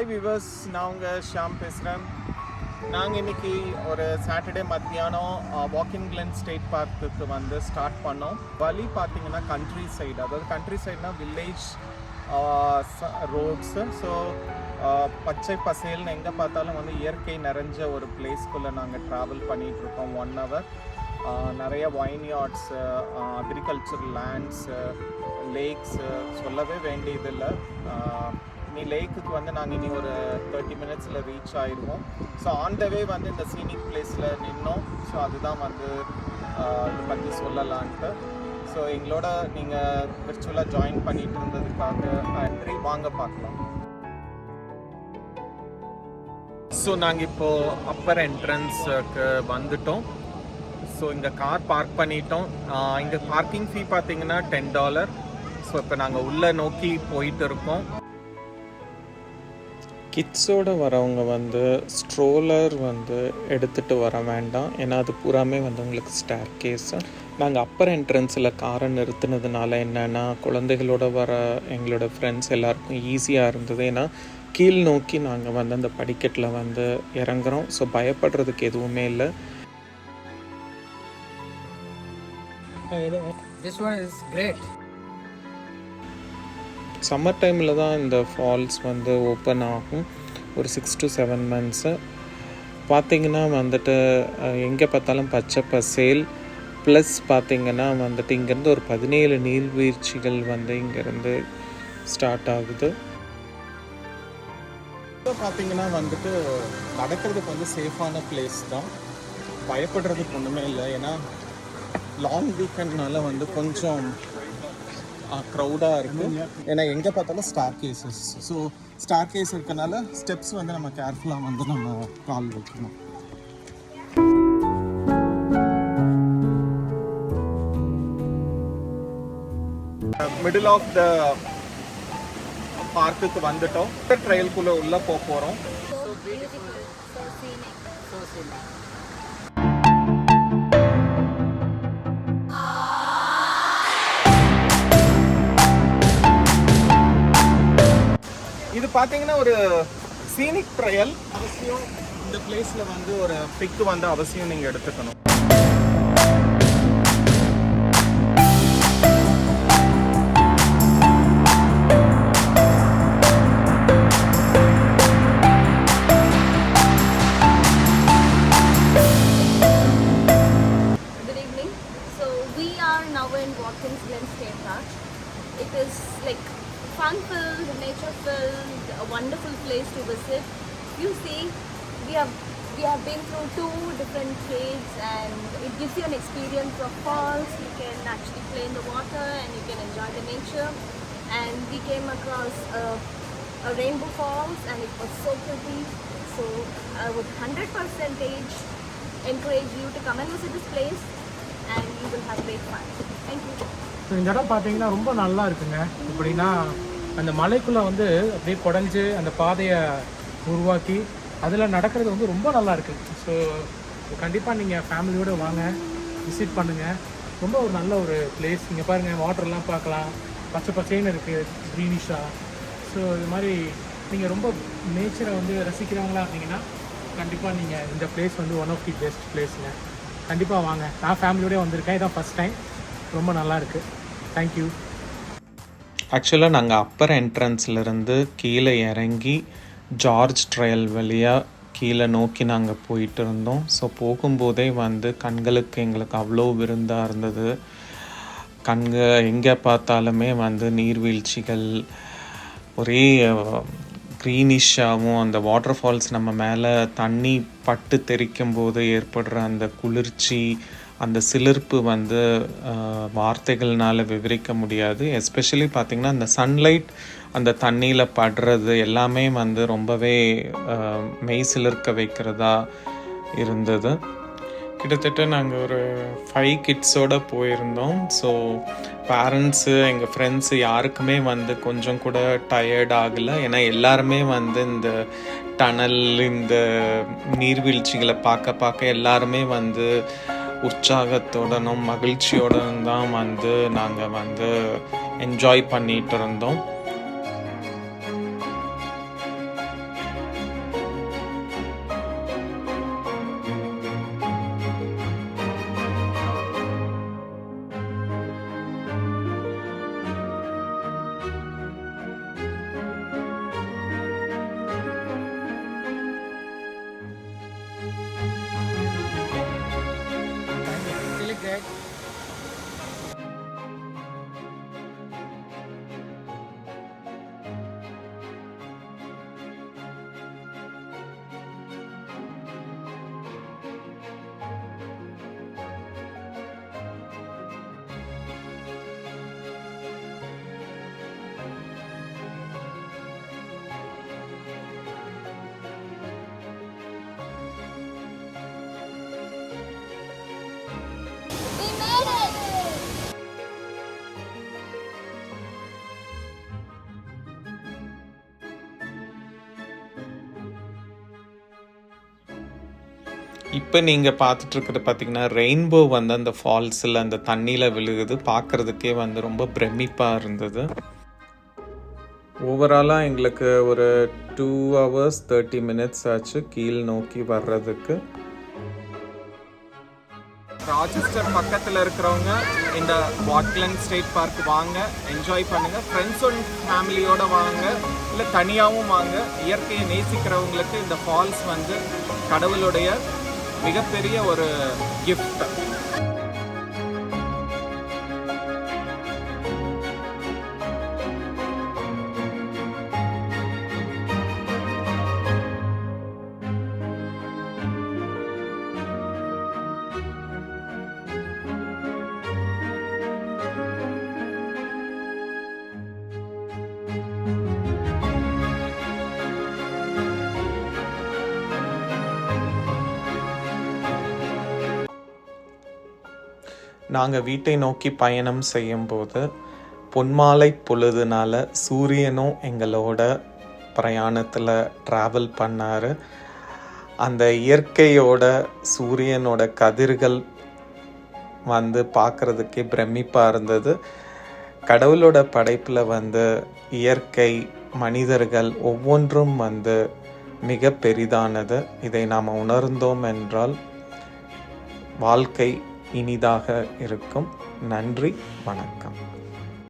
Hi viewers, நான் உங்கள் ஷியாம் பேசுகிறேன். நாங்கள் இன்றைக்கி ஒரு சாட்டர்டே மத்தியானம் வாக்கிங் கிளென் ஸ்டேட் பார்க்குக்கு வந்து ஸ்டார்ட் பண்ணோம். வழி பார்த்திங்கன்னா கண்ட்ரி சைடு, அதாவது கண்ட்ரி சைடுனா வில்லேஜ் ரோட்ஸு. ஸோ பச்சை பசேல்னு எங்கே பார்த்தாலும் வந்து இயற்கை நிறைஞ்ச ஒரு பிளேஸ்க்குள்ளே நாங்கள் ட்ராவல் பண்ணிகிட்ருக்கோம். 1 hour. நிறைய வைன்யார்ட்ஸு, அக்ரிகல்ச்சர் லேண்ட்ஸு, லேக்ஸு சொல்லவே வேண்டியதில்லை. நீ லேக்குக்கு வந்து நாங்கள் இனி ஒரு 30 minutesல ரீச் ஆகிடுவோம். ஸோ ஆன் த வே வந்து இந்த சீனிக் பிளேஸில் நின்னோம். ஸோ அதுதான் வந்து இதை பற்றி சொல்லலான்ட்டு. ஸோ எங்களோட நீங்கள் விர்ச்சுவலாக ஜாயின் பண்ணிட்டு இருந்ததுக்காக நன்றி. வாங்க பார்க்கலாம். ஸோ நாங்கள் இப்போது அப்பர் என்ட்ரன்ஸுக்கு வந்துட்டோம். ஸோ இங்கே கார் பார்க் பண்ணிட்டோம். இங்கே பார்க்கிங் ஃபீ பார்த்தீங்கன்னா $10. ஸோ இப்போ நாங்கள் உள்ளே நோக்கி போயிட்டு இருக்கோம். கிட்ஸோடு வரவங்க வந்து ஸ்ட்ரோலர் வந்து எடுத்துகிட்டு வர வேண்டாம், ஏன்னா அது பூராமே வந்து உங்களுக்கு ஸ்டேர் கேஸு. நாங்கள் அப்பர் என்ட்ரன்ஸில் காரை நிறுத்தினதுனால என்னென்னா குழந்தைகளோட வர எங்களோட ஃப்ரெண்ட்ஸ் எல்லாருக்கும் ஈஸியாக இருந்தது. ஏன்னா கீழ் நோக்கி நாங்கள் வந்து அந்த படிக்கட்டில் வந்து இறங்குறோம். ஸோ பயப்படுறதுக்கு எதுவுமே இல்லை. சம்மர் டைமில் தான் இந்த ஃபால்ஸ் வந்து ஓப்பன் ஆகும், ஒரு 6 to 7 months. பார்த்திங்கன்னா வந்துட்டு எங்கே பார்த்தாலும் பச்சை பசேல். ப்ளஸ் பார்த்திங்கன்னா வந்துட்டு இங்கேருந்து ஒரு 17 நீர்வீழ்ச்சிகள் வந்து இங்கேருந்து ஸ்டார்ட் ஆகுது. பார்த்திங்கன்னா வந்துட்டு நடக்கிறதுக்கு வந்து சேஃபான பிளேஸ் தான், பயப்படுறதுக்கு ஒன்றுமே இல்லை. ஏன்னா லாங் வீக்கெண்ட்னால வந்து கொஞ்சம் க்ரௌடாக இருக்குது. ஏன்னா எங்கே பார்த்தாலும் staircases. So staircase இருக்கனால ஸ்டெப்ஸ் வந்து நம்ம கேர்ஃபுல்லாக வந்து நம்ம கால் வைக்கணும். மிடில் ஆஃப் த பார்க்குக்கு வந்துட்டோம். ட்ரையல்குள்ளே உள்ளே போகிறோம். இது பார்த்தீங்கன்னா ஒரு சீனிக் ட்ரையல். அவசியம் இந்த பிளேஸில் வந்து ஒரு பிக்கு வந்து அவசியம் நீங்கள் எடுத்துக்கணும். Good evening. So we are now in Watkins Glen State Park. It is like fun-filled, nature-filled, a wonderful place to visit. You see, we have been through 2 different caves, and it gives you an experience of falls. You can actually play in the water and you can enjoy the nature. And we came across a rainbow falls, and it was so pretty. So I would 100% encourage you to come and visit this place, and you will have great fun. Thank you. So இந்த இடம் பார்த்தீங்கன்னா ரொம்ப நல்லா இருக்குங்க. எப்படின்னா அந்த மலைக்குள்ளே வந்து அப்படியே குடஞ்சி அந்த பாதையை உருவாக்கி அதில் நடக்கிறது வந்து ரொம்ப நல்லா இருக்குது. ஸோ கண்டிப்பாக நீங்கள் ஃபேமிலியோடு வாங்க, விசிட் பண்ணுங்கள். ரொம்ப ஒரு நல்ல ஒரு பிளேஸ். இங்கே பாருங்கள், வாட்டர்லாம் பார்க்கலாம், பச்சை பச்சைன்னு இருக்குது, க்ரீனிஷாக. ஸோ இது மாதிரி நீங்கள் ரொம்ப நேச்சரை வந்து ரசிக்கிறவங்களா இருந்தீங்கன்னா கண்டிப்பாக நீங்கள் இந்த பிளேஸ் வந்து ஒன் ஆஃப் தி பெஸ்ட் பிளேஸுங்க. கண்டிப்பாக வாங்க. நான் ஃபேமிலியோடய வந்திருக்கேன், இதான் ஃபஸ்ட் டைம். ரொம்ப நல்லா இருக்குது. தேங்க்யூ. ஆக்சுவலாக நாங்கள் அப்பர் என்ட்ரன்ஸ்லேருந்து கீழே இறங்கி ஜார்ஜ் ட்ரையல் வழியாக கீழே நோக்கி நாங்கள் போயிட்டு இருந்தோம். ஸோ போகும்போதே வந்து கண்களுக்கு எங்களுக்கு அவ்வளோ விருந்தாக இருந்தது. எங்கே பார்த்தாலுமே வந்து நீர்வீழ்ச்சிகள், ஒரே க்ரீனிஷாகவும், அந்த வாட்டர் ஃபால்ஸ் நம்ம மேலே தண்ணி பட்டு தெறிக்கும் போது ஏற்படுற அந்த குளிர்ச்சி, அந்த சிலிர்ப்பு வந்து வார்த்தைகள்னால் விவரிக்க முடியாது. எஸ்பெஷலி பார்த்திங்கன்னா அந்த சன்லைட் அந்த தண்ணியில் படுறது எல்லாமே வந்து ரொம்பவே மெய் சிலிர்க்க வைக்கிறதா இருந்தது. கிட்டத்தட்ட நாங்கள் ஒரு 5 கிட்ஸோடு போயிருந்தோம். ஸோ பேரண்ட்ஸு, எங்கள் ஃப்ரெண்ட்ஸு யாருக்குமே வந்து கொஞ்சம் கூட டயர்ட் ஆகலை. ஏன்னா எல்லாருமே வந்து இந்த டனல், இந்த நீர்வீழ்ச்சிகளை பார்க்க எல்லாருமே வந்து உற்சாகத்துடனும் மகிழ்ச்சியோடனும் தான் வந்து நாங்கள் வந்து என்ஜாய் பண்ணிகிட்டு இருந்தோம். இப்போ நீங்கள் பார்த்துட்ருக்கிறது பார்த்தீங்கன்னா ரெயின்போ வந்து அந்த ஃபால்ஸில் அந்த தண்ணியில் விழுகுது. பார்க்குறதுக்கே வந்து ரொம்ப பிரமிப்பாக இருந்தது. ஓவராலாக எங்களுக்கு ஒரு 2 hours 30 minutes ஆச்சு கீழ் நோக்கி வர்றதுக்கு. ராச்செஸ்டர் பக்கத்தில் இருக்கிறவங்க இந்த வாட்லண்ட் ஸ்டேட் பார்க் வாங்க, என்ஜாய் பண்ணுங்கள். ஃப்ரெண்ட்ஸ் அண்ட் ஃபேமிலியோடு வாங்க, இல்லை தனியாகவும் வாங்க. இயற்கையை நேசிக்கிறவங்களுக்கு இந்த ஃபால்ஸ் வந்து கடவுளுடைய மிகப்பெரிய ஒரு கிஃப்ட். நாங்கள் வீட்டை நோக்கி பயணம் செய்யும்போது பொன்மாலை பொழுதுனால சூரியனும் எங்களோட பிரயாணத்தில் ட்ராவல் பண்ணார். அந்த இயற்கையோட சூரியனோட கதிர்கள் வந்து பார்க்குறதுக்கே பிரமிப்பாக இருந்தது. கடவுளோட படைப்பில் வந்து இயற்கை, மனிதர்கள் ஒவ்வொன்றும் வந்து மிக பெரிதானது. இதை நாம் உணர்ந்தோம் என்றால் வாழ்க்கை இனிதாக இருக்கும். நன்றி, வணக்கம்.